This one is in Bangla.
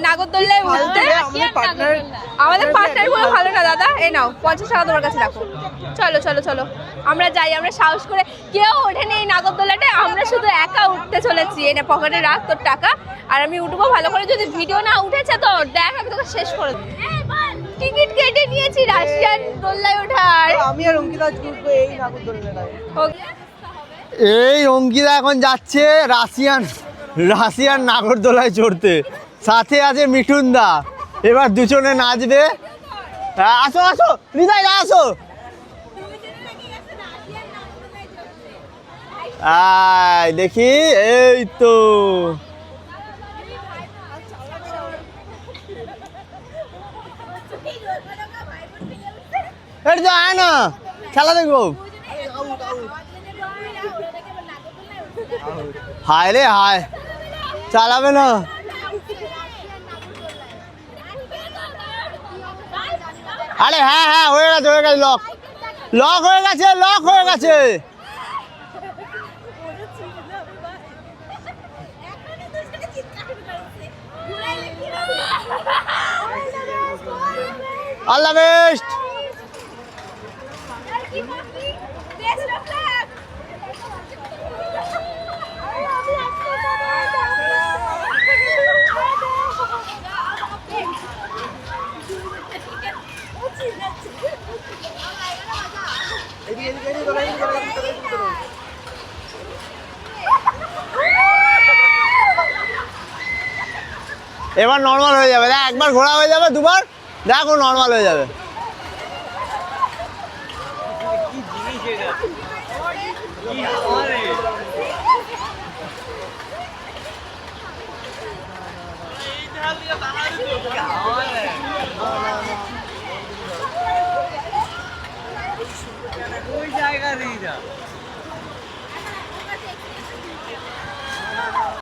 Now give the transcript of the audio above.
নাগরদোল্লায় উঠতে। আমাদের পার্টনার গুলো ভালো না দাদা, এই নাও 50 টাকা তোমার কাছে রাখো। চলো চলো চলো আমরা যাই, আমরা সাহস করে, কেউ ওঠেনি এই নাগরদোল্লাটা, আমরা শুধু একা উঠতে চলেছি। এই না পকেটে রাখ তোর টাকা, আর আমি উঠবো ভালো করে। যদি ভিডিও না উঠেছে তো দেখ, আমি তোকে শেষ করে দেবো। টিকিট কেটে নিয়েছি রাশিয়ান দোল্লায় ওঠার। আমি আর অঙ্কিতা উঠবো এই নাগরদোল্লায়। এই অঙ্কিতা এখন যাচ্ছে রাশিয়ান নাগরদোলায় চড়তে, সাথে আছে মিঠুন দা। এবার দুজনে নাচবে। আসো আসো হৃদয় দা আসো। দেখি এই তো এই তো আয় না, খেলা দেখবো। হায় রে হায়, চালাবে না। আরে হ্যাঁ হ্যাঁ হয়ে গেছে লক হয়ে গেছে। All the best. এবার নর্মাল হয়ে যাবে, দেখ একবার ঘোরা হয়ে যাবে, দুবার দেখো নর্মাল হয়ে যাবে।